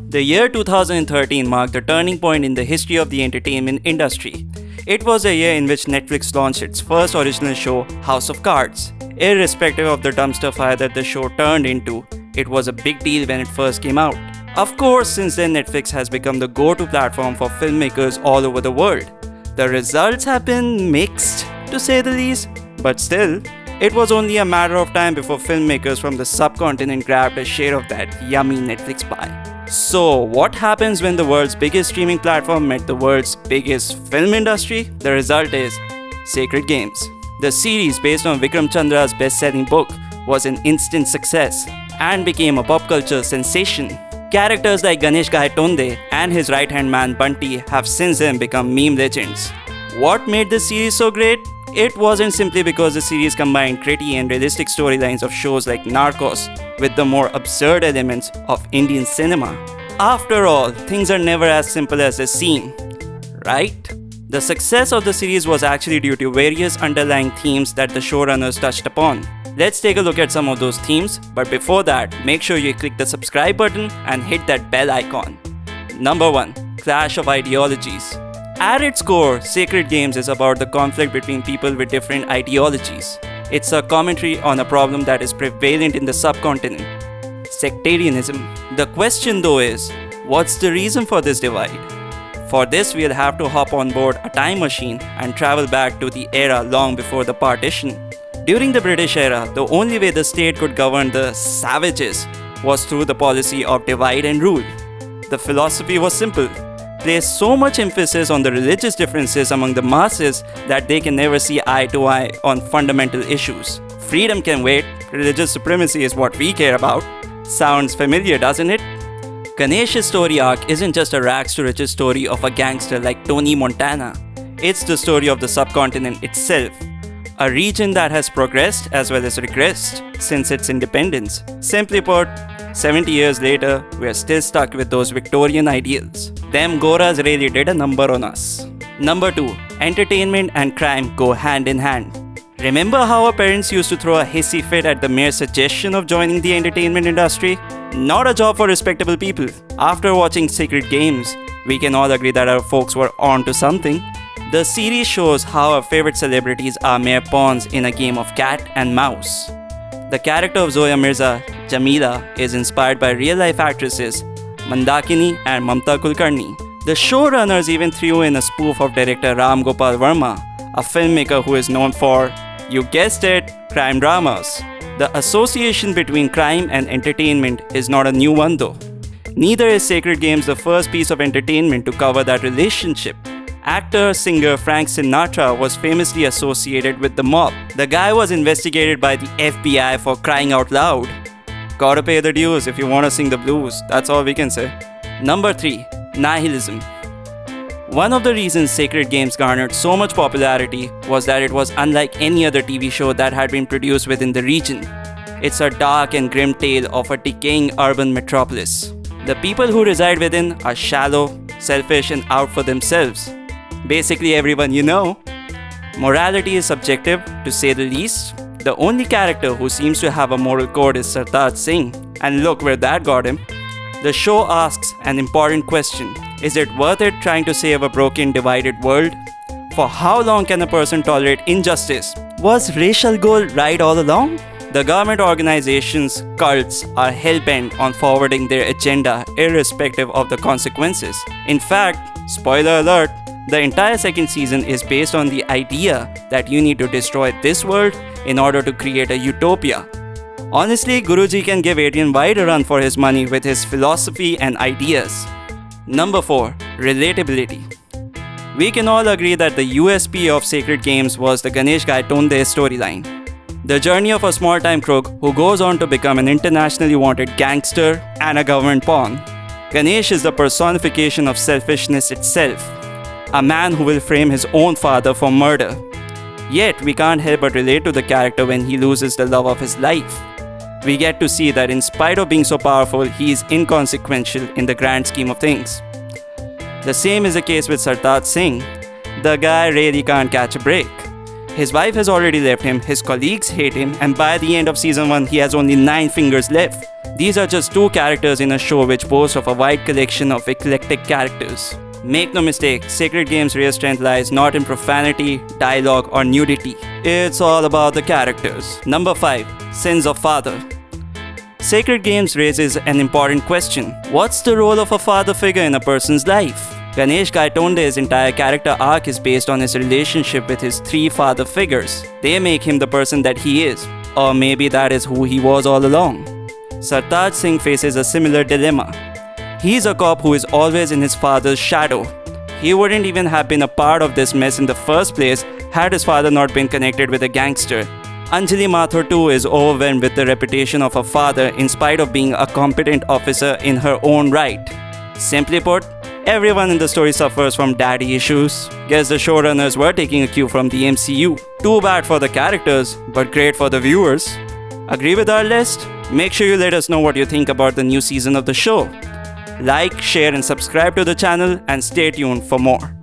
The year 2013 marked a turning point in the history of the entertainment industry. It was a year in which Netflix launched its first original show, House of Cards. Irrespective of the dumpster fire that the show turned into, it was a big deal when it first came out. Of course, since then Netflix has become the go-to platform for filmmakers all over the world. The results have been mixed, to say the least, but still, it was only a matter of time before filmmakers from the subcontinent grabbed a share of that yummy Netflix pie. So, what happens when the world's biggest streaming platform met the world's biggest film industry? The result is Sacred Games. The series, based on Vikram Chandra's best-selling book, was an instant success and became a pop culture sensation. Characters like Ganesh Gaitonde and his right-hand man Bunty have since then become meme legends. What made this series so great? It wasn't simply because the series combined gritty and realistic storylines of shows like Narcos with the more absurd elements of Indian cinema. After all, things are never as simple as they seem, right? The success of the series was actually due to various underlying themes that the showrunners touched upon. Let's take a look at some of those themes, but before that, make sure you click the subscribe button and hit that bell icon. Number 1. Clash of ideologies. At its core, Sacred Games is about the conflict between people with different ideologies. It's a commentary on a problem that is prevalent in the subcontinent: sectarianism. The question though is, what's the reason for this divide? For this, we'll have to hop on board a time machine and travel back to the era long before the partition. During the British era, the only way the state could govern the savages was through the policy of divide and rule. The philosophy was simple: place so much emphasis on the religious differences among the masses that they can never see eye to eye on fundamental issues. Freedom can wait, religious supremacy is what we care about. Sounds familiar, doesn't it? Ganesh's story arc isn't just a rags to riches story of a gangster like Tony Montana. It's the story of the subcontinent itself, a region that has progressed as well as regressed since its independence. Simply put, 70 years later, we are still stuck with those Victorian ideals. Them Goras really did a number on us. Number 2. Entertainment and crime go hand in hand. Remember how our parents used to throw a hissy fit at the mere suggestion of joining the entertainment industry? Not a job for respectable people. After watching Sacred Games, we can all agree that our folks were on to something. The series shows how our favorite celebrities are mere pawns in a game of cat and mouse. The character of Zoya Mirza, Jamila, is inspired by real-life actresses Mandakini and Mamta Kulkarni. The showrunners even threw in a spoof of director Ram Gopal Verma, a filmmaker who is known for, you guessed it, crime dramas. The association between crime and entertainment is not a new one though. Neither is Sacred Games the first piece of entertainment to cover that relationship. Actor-singer Frank Sinatra was famously associated with the mob. The guy was investigated by the FBI for crying out loud. Gotta pay the dues if you wanna sing the blues, that's all we can say. Number 3. Nihilism. One of the reasons Sacred Games garnered so much popularity was that it was unlike any other TV show that had been produced within the region. It's a dark and grim tale of a decaying urban metropolis. The people who reside within are shallow, selfish, and out for themselves. Basically everyone you know. Morality is subjective, to say the least. The only character who seems to have a moral code is Sartaj Singh, and look where that got him. The show asks an important question: is it worth it trying to save a broken, divided world? For how long can a person tolerate injustice? Was racial goal right all along? The government organizations, cults are hell-bent on forwarding their agenda irrespective of the consequences. In fact, spoiler alert, the entire second season is based on the idea that you need to destroy this world in order to create a utopia. Honestly, Guruji can give Adrian White a run for his money with his philosophy and ideas. Number 4. Relatability. We can all agree that the USP of Sacred Games was the Ganesh Gaitonde storyline. The journey of a small-time crook who goes on to become an internationally wanted gangster and a government pawn. Ganesh is the personification of selfishness itself. A man who will frame his own father for murder. Yet, we can't help but relate to the character when he loses the love of his life. We get to see that in spite of being so powerful, he is inconsequential in the grand scheme of things. The same is the case with Sartaj Singh. The guy really can't catch a break. His wife has already left him, his colleagues hate him, and by the end of season 1, he has only 9 fingers left. These are just 2 characters in a show which boasts of a wide collection of eclectic characters. Make no mistake, Sacred Games' real strength lies not in profanity, dialogue, or nudity. It's all about the characters. Number 5. Sins of Father. Sacred Games raises an important question. What's the role of a father figure in a person's life? Ganesh Gaitonde's entire character arc is based on his relationship with his 3 father figures. They make him the person that he is. Or maybe that is who he was all along. Sartaj Singh faces a similar dilemma. He's a cop who is always in his father's shadow. He wouldn't even have been a part of this mess in the first place had his father not been connected with a gangster. Anjali Mathur too is overwhelmed with the reputation of her father in spite of being a competent officer in her own right. Simply put, everyone in the story suffers from daddy issues. Guess the showrunners were taking a cue from the MCU. Too bad for the characters, but great for the viewers. Agree with our list? Make sure you let us know what you think about the new season of the show. Like, share and subscribe to the channel and stay tuned for more.